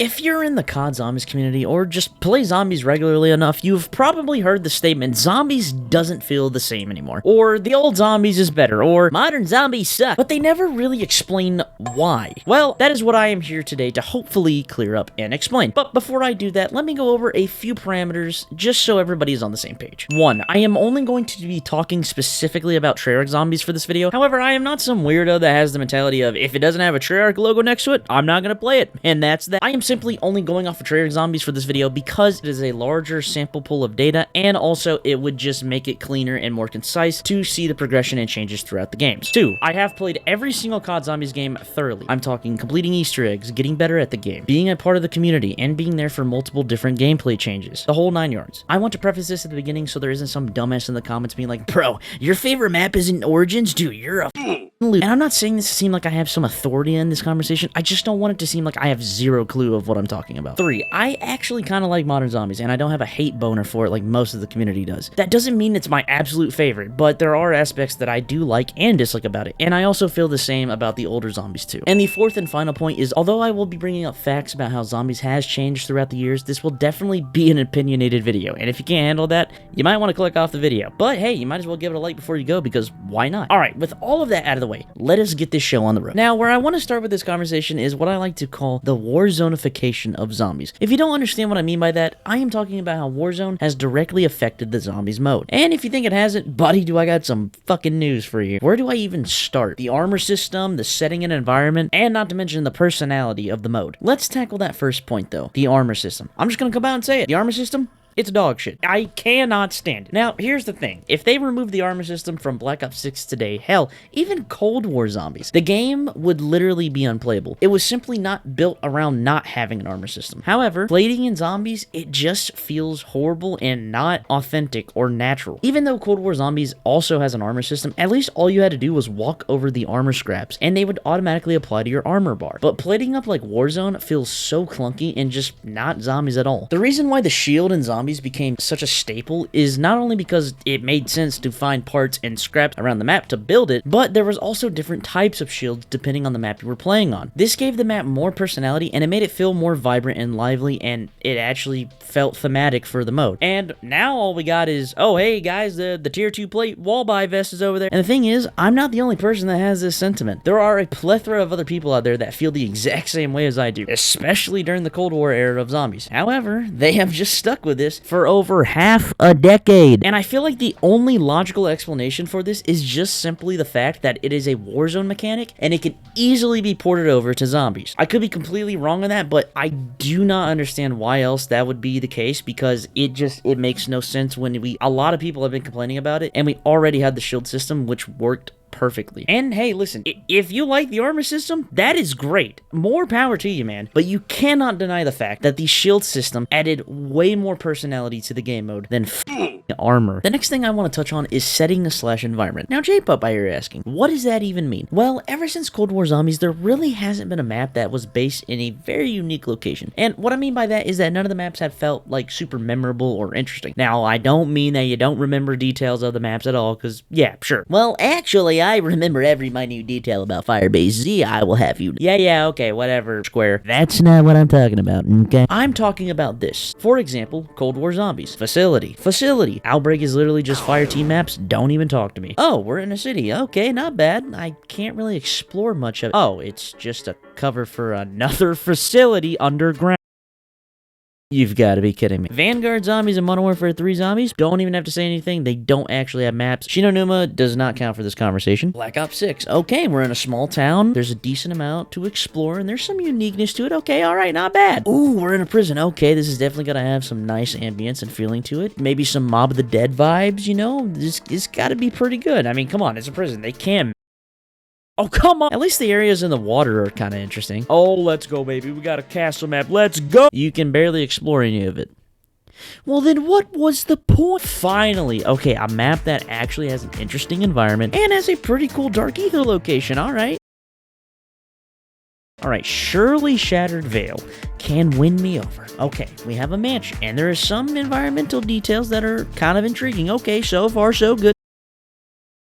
If you're in the COD Zombies community or just play zombies regularly enough, you've probably heard the statement, zombies doesn't feel the same anymore, or the old zombies is better, or modern zombies suck, but they never really explain why. Well, that is what I am here today to hopefully clear up and explain. But before I do that, let me go over a few parameters just so everybody is on the same page. 1. I am only going to be talking specifically about Treyarch zombies for this video. However, I am not some weirdo that has the mentality of, if it doesn't have a Treyarch logo next to it, I'm not gonna play it, and that's that. I am simply only going off of Treyarch zombies for this video because it is a larger sample pool of data, and also it would just make it cleaner and more concise to see the progression and changes throughout the games. 2. I have played every single COD Zombies game thoroughly. I'm talking completing Easter eggs, getting better at the game, being a part of the community, and being there for multiple different gameplay changes. The whole 9 yards. I want to preface this at the beginning so there isn't some dumbass in the comments being like, bro, your favorite map isn't Origins? Dude, you're a and I'm not saying this to seem like I have some authority in this conversation, I just don't want it to seem like I have zero clue of what I'm talking about. 3. I actually kind of like Modern Zombies, and I don't have a hate boner for it like most of the community does. That doesn't mean it's my absolute favorite, but there are aspects that I do like and dislike about it, and I also feel the same about the older Zombies too. And the 4th and final point is, although I will be bringing up facts about how Zombies has changed throughout the years, this will definitely be an opinionated video, and if you can't handle that, you might want to click off the video. But hey, you might as well give it a like before you go, because why not? Alright, with all of that out of the way, let us get this show on the road. Now, where I want to start with this conversation is what I like to call the Warzonification of zombies. If you don't understand what I mean by that, I am talking about how Warzone has directly affected the zombies mode. And if you think it hasn't, buddy, do I got some fucking news for you. Where do I even start? The armor system, the setting and environment, and not to mention the personality of the mode. Let's tackle that first point though, the armor system. I'm just gonna come out and say it. The armor system? It's dog shit. I cannot stand it. Now, here's the thing. If they removed the armor system from Black Ops 6 today, hell, even Cold War Zombies, the game would literally be unplayable. It was simply not built around not having an armor system. However, plating in zombies, it just feels horrible and not authentic or natural. Even though Cold War Zombies also has an armor system, at least all you had to do was walk over the armor scraps, and they would automatically apply to your armor bar. But plating up like Warzone feels so clunky and just not zombies at all. The reason why the shield in Zombies became such a staple is not only because it made sense to find parts and scraps around the map to build it, but there was also different types of shields depending on the map you were playing on. This gave the map more personality, and it made it feel more vibrant and lively, and it actually felt thematic for the mode. And now all we got is, oh hey guys, the tier 2 plate wall buy vest is over there. And the thing is, I'm not the only person that has this sentiment. There are a plethora of other people out there that feel the exact same way as I do, especially during the Cold War era of zombies. However, they have just stuck with this for over half a decade. And I feel like the only logical explanation for this is just simply the fact that it is a Warzone mechanic and it can easily be ported over to zombies. I could be completely wrong on that, but I do not understand why else that would be the case, because it makes no sense when a lot of people have been complaining about it, and we already had the shield system which worked perfectly. And hey, listen, if you like the armor system, that is great. More power to you, man. But you cannot deny the fact that the shield system added way more personality to the game mode than armor. The next thing I want to touch on is setting/environment. Now, Jpup, I hear you asking, what does that even mean? Well, ever since Cold War Zombies, there really hasn't been a map that was based in a very unique location. And what I mean by that is that none of the maps have felt like super memorable or interesting. Now, I don't mean that you don't remember details of the maps at all, because yeah, sure. Well, actually, I remember every minute detail about Firebase Z, I will have you. Yeah, okay, whatever, Square. That's not what I'm talking about, okay? I'm talking about this. For example, Cold War Zombies. Facility. Outbreak is literally just fire team maps, don't even talk to me. Oh, we're in a city, okay, not bad. I can't really explore much of it. Oh, it's just a cover for another facility underground. You've got to be kidding me. Vanguard Zombies and Modern Warfare 3 Zombies don't even have to say anything. They don't actually have maps. Shinonuma does not count for this conversation. Black Ops 6. Okay, we're in a small town. There's a decent amount to explore, and there's some uniqueness to it. Okay, alright, not bad. Ooh, we're in a prison. Okay, this is definitely going to have some nice ambience and feeling to it. Maybe some Mob of the Dead vibes, you know? It's got to be pretty good. I mean, come on, it's a prison. They can. Oh, come on! At least the areas in the water are kind of interesting. Oh, let's go, baby. We got a castle map. Let's go! You can barely explore any of it. Well, then what was the point? Finally, okay, a map that actually has an interesting environment and has a pretty cool Dark Ether location, alright. Alright, Surely Shattered Veil can win me over. Okay, we have a mansion, and there are some environmental details that are kind of intriguing. Okay, so far so good.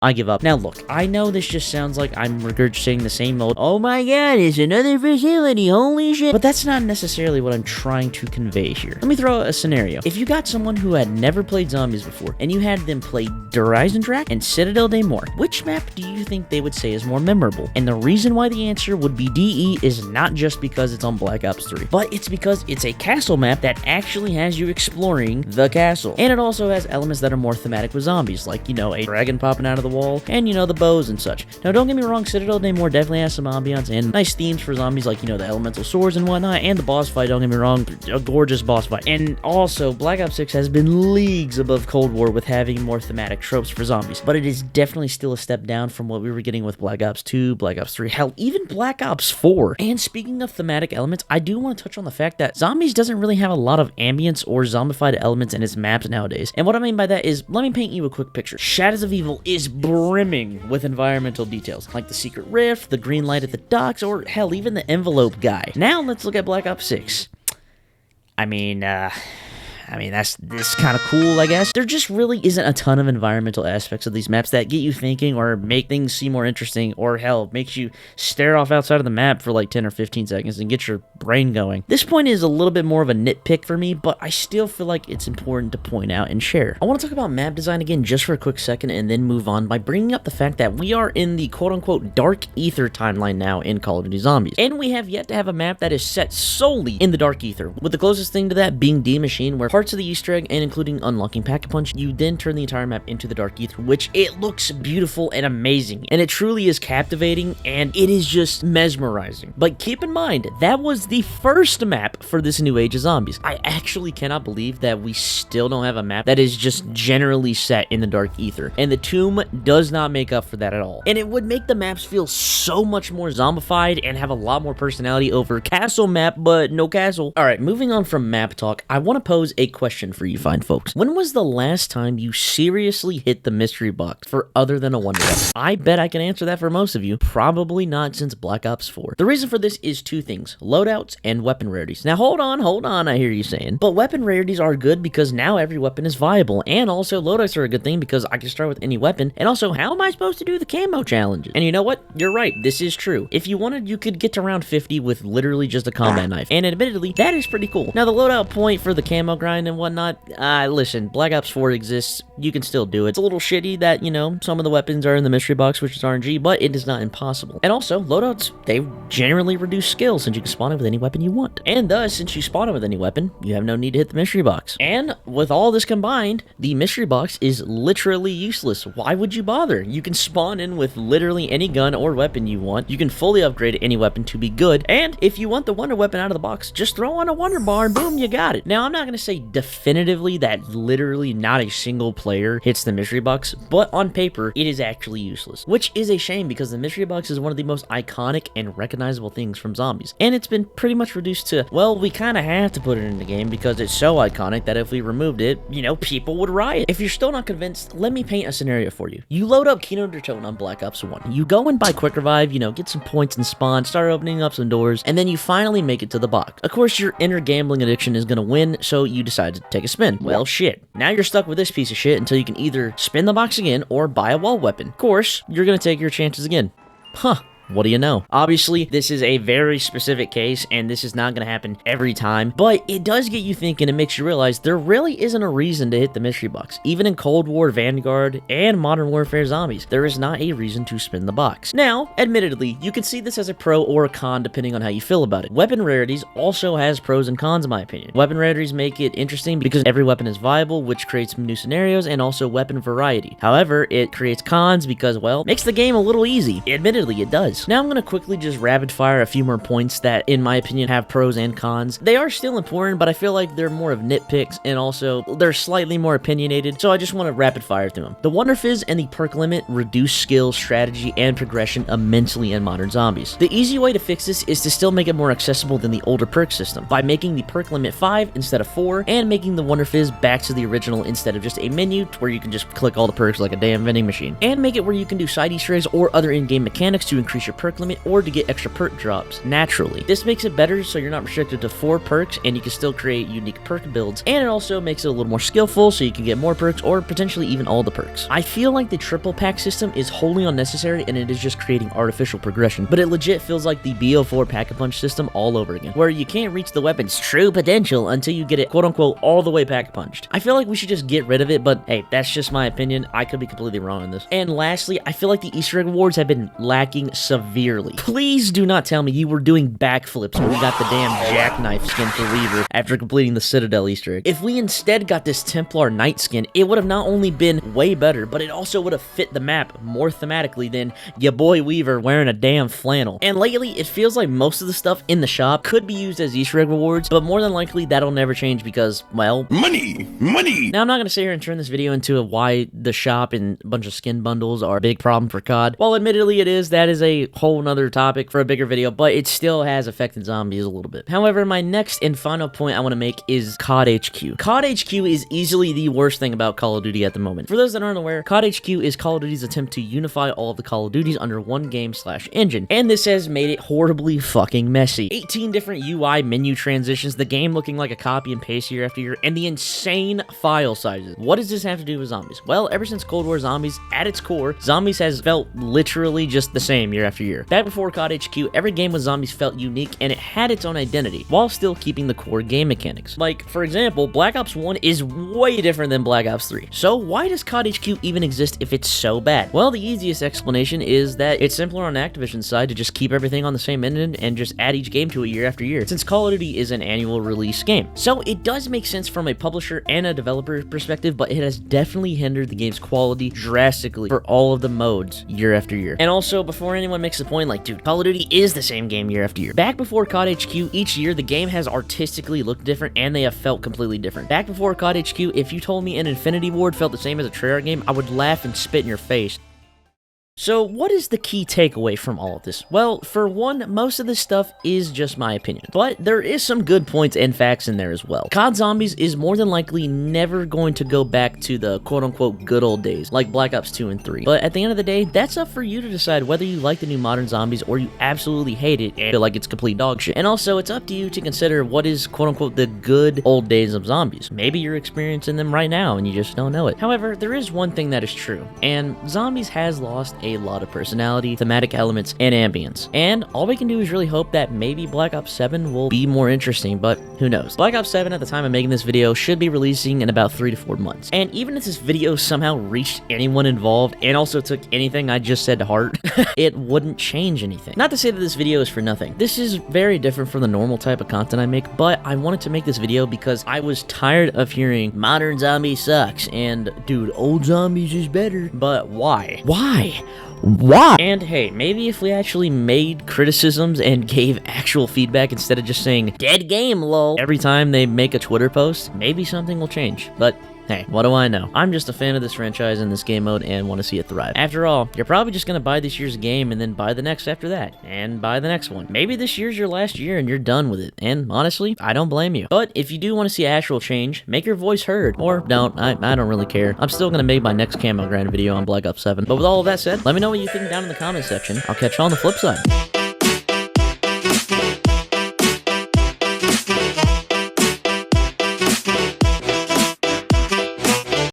I give up. Now look, I know this just sounds like I'm regurgitating the same old, oh my god, it's another facility, holy shit. But that's not necessarily what I'm trying to convey here. Let me throw out a scenario. If you got someone who had never played zombies before, and you had them play Horizon Track and Citadel Day More, which map do you think they would say is more memorable? And the reason why the answer would be DE is not just because it's on Black Ops 3, but it's because it's a castle map that actually has you exploring the castle. And it also has elements that are more thematic with zombies, like, you know, a dragon popping out of the wall, and, you know, the bows and such. Now, don't get me wrong, Citadel Day More definitely has some ambiance and nice themes for zombies, like, you know, the elemental swords and whatnot, and the boss fight, don't get me wrong, a gorgeous boss fight. And also, Black Ops 6 has been leagues above Cold War with having more thematic tropes for zombies, but it is definitely still a step down from what we were getting with Black Ops 2, Black Ops 3, hell, even Black Ops 4. And speaking of thematic elements, I do want to touch on the fact that zombies doesn't really have a lot of ambience or zombified elements in its maps nowadays. And what I mean by that is, let me paint you a quick picture. Shadows of Evil is brimming with environmental details, like the secret rift, the green light at the docks, or hell, even the envelope guy. Now let's look at Black Ops 6. I mean, this kind of cool, I guess. There just really isn't a ton of environmental aspects of these maps that get you thinking or make things seem more interesting, or hell, makes you stare off outside of the map for like 10 or 15 seconds and get your brain going. This point is a little bit more of a nitpick for me, but I still feel like it's important to point out and share. I want to talk about map design again just for a quick second and then move on by bringing up the fact that we are in the quote-unquote Dark Ether timeline now in Call of Duty Zombies, and we have yet to have a map that is set solely in the Dark Ether, with the closest thing to that being D Machine, where parts of the Easter egg and including unlocking Pack-a-Punch, you then turn the entire map into the Dark Ether, which it looks beautiful and amazing, and it truly is captivating, and it is just mesmerizing. But keep in mind, that was the first map for this new age of zombies. I actually cannot believe that we still don't have a map that is just generally set in the Dark Ether, and the Tomb does not make up for that at all. And it would make the maps feel so much more zombified and have a lot more personality over castle map, but no castle. Alright, moving on from map talk, I want to pose a question for you fine folks. When was the last time you seriously hit the mystery box for other than a wonder weapon? I bet I can answer that for most of you. Probably not since Black Ops 4. The reason for this is two things: loadouts and weapon rarities. Now hold on, I hear you saying. But weapon rarities are good because now every weapon is viable, and also loadouts are a good thing because I can start with any weapon, and also how am I supposed to do the camo challenges? And you know what? You're right, this is true. If you wanted, you could get to round 50 with literally just a combat knife, and admittedly, that is pretty cool. Now the loadout point for the camo grind and whatnot, listen, Black Ops 4 exists, you can still do it. It's a little shitty that, you know, some of the weapons are in the mystery box, which is RNG, but it is not impossible. And also, loadouts, they generally reduce skill since you can spawn it with any weapon you want. And thus, since you spawn it with any weapon, you have no need to hit the mystery box. And with all this combined, the mystery box is literally useless. Why would you bother? You can spawn in with literally any gun or weapon you want. You can fully upgrade any weapon to be good. And if you want the wonder weapon out of the box, just throw on a wonder bar and boom, you got it. Now, I'm not going to say definitively that literally not a single player hits the mystery box, but on paper, it is actually useless. Which is a shame because the mystery box is one of the most iconic and recognizable things from zombies. And it's been pretty much reduced to, well, we kind of have to put it in the game because it's so iconic that if we removed it, you know, people would riot. If you're still not convinced, let me paint a scenario for you. You load up Kino der Toten on Black Ops 1. You go and buy Quick Revive, you know, get some points and spawn, start opening up some doors, and then you finally make it to the box. Of course, your inner gambling addiction is going to win, so you decide to take a spin. Well, shit. Now you're stuck with this piece of shit until you can either spin the box again or buy a wall weapon. Of course, you're going to take your chances again. Huh. What do you know? Obviously, this is a very specific case, and this is not going to happen every time, but it does get you thinking and makes you realize there really isn't a reason to hit the mystery box. Even in Cold War, Vanguard, and Modern Warfare Zombies, there is not a reason to spin the box. Now, admittedly, you can see this as a pro or a con depending on how you feel about it. Weapon rarities also has pros and cons in my opinion. Weapon rarities make it interesting because every weapon is viable, which creates new scenarios and also weapon variety. However, it creates cons because, well, makes the game a little easy. Admittedly, it does. Now I'm going to quickly just rapid fire a few more points that, in my opinion, have pros and cons. They are still important, but I feel like they're more of nitpicks, and also they're slightly more opinionated, so I just want to rapid fire through them. The Wonder Fizz and the perk limit reduce skill, strategy, and progression immensely in modern zombies. The easy way to fix this is to still make it more accessible than the older perk system, by making the perk limit 5 instead of 4, and making the Wonder Fizz back to the original instead of just a menu where you can just click all the perks like a damn vending machine. And make it where you can do side Easter eggs or other in-game mechanics to increase increase your perk limit or to get extra perk drops naturally. This makes it better so you're not restricted to 4 perks and you can still create unique perk builds, and it also makes it a little more skillful so you can get more perks or potentially even all the perks. I feel like the triple pack system is wholly unnecessary and it is just creating artificial progression, but it legit feels like the BO4 pack-a-punch system all over again, where you can't reach the weapon's true potential until you get it quote-unquote all the way pack-punched. I feel like we should just get rid of it, but hey, that's just my opinion. I could be completely wrong on this. And lastly, I feel like the Easter egg rewards have been lacking severely. Please do not tell me you were doing backflips when we got the damn jackknife skin for Weaver after completing the Citadel Easter egg. If we instead got this Templar Knight skin, it would have not only been way better, but it also would have fit the map more thematically than your boy Weaver wearing a damn flannel. And lately, it feels like most of the stuff in the shop could be used as Easter egg rewards, but more than likely that'll never change because, well, money! Now, I'm not gonna sit here and turn this video into why the shop and a bunch of skin bundles are a big problem for COD. While admittedly it is, that is a whole nother topic for a bigger video, but it still has affected zombies a little bit. However, my next and final point I want to make is COD HQ. COD HQ is easily the worst thing about Call of Duty at the moment. For those that aren't aware, COD HQ is Call of Duty's attempt to unify all of the Call of Duties under one game/engine, and this has made it horribly fucking messy. 18 different UI menu transitions, the game looking like a copy and paste year after year, and the insane file sizes. What does this have to do with zombies? Well, ever since Cold War Zombies, at its core, zombies has felt literally just the same year after year. Back before COD HQ, every game with zombies felt unique and it had its own identity, while still keeping the core game mechanics. Like, for example, Black Ops 1 is way different than Black Ops 3. So why does COD HQ even exist if it's so bad? Well, the easiest explanation is that it's simpler on Activision's side to just keep everything on the same engine and just add each game to it year after year, since Call of Duty is an annual release game. So it does make sense from a publisher and a developer perspective, but it has definitely hindered the game's quality drastically for all of the modes year after year. And also, before anyone makes the point like, dude, Call of Duty is the same game year after year. Back before COD HQ, each year the game has artistically looked different and they have felt completely different. Back before COD HQ, if you told me an Infinity Ward felt the same as a Treyarch game, I would laugh and spit in your face. So what is the key takeaway from all of this? Well, for one, most of this stuff is just my opinion, but there is some good points and facts in there as well. COD Zombies is more than likely never going to go back to the quote-unquote good old days, like Black Ops 2 and 3. But at the end of the day, that's up for you to decide whether you like the new modern zombies or you absolutely hate it and feel like it's complete dog shit. And also, it's up to you to consider what is quote-unquote the good old days of zombies. Maybe you're experiencing them right now and you just don't know it. However, there is one thing that is true, and zombies has lost a lot of personality, thematic elements, and ambience. And all we can do is really hope that maybe Black Ops 7 will be more interesting, but who knows. Black Ops 7 at the time of making this video should be releasing in about 3 to 4 months. And even if this video somehow reached anyone involved and also took anything I just said to heart, it wouldn't change anything. Not to say that this video is for nothing. This is very different from the normal type of content I make, but I wanted to make this video because I was tired of hearing modern zombie sucks and dude, old zombies is better. But why? Why? And hey, maybe if we actually made criticisms and gave actual feedback instead of just saying dead game lol every time they make a Twitter post, maybe something will change. But hey, what do I know? I'm just a fan of this franchise and this game mode and want to see it thrive. After all, you're probably just going to buy this year's game and then buy the next after that, and buy the next one. Maybe this year's your last year and you're done with it, and honestly, I don't blame you. But if you do want to see actual change, make your voice heard. Or don't, I don't really care. I'm still going to make my next camo grind video on Black Ops 7. But with all of that said, let me know what you think down in the comment section. I'll catch you on the flip side.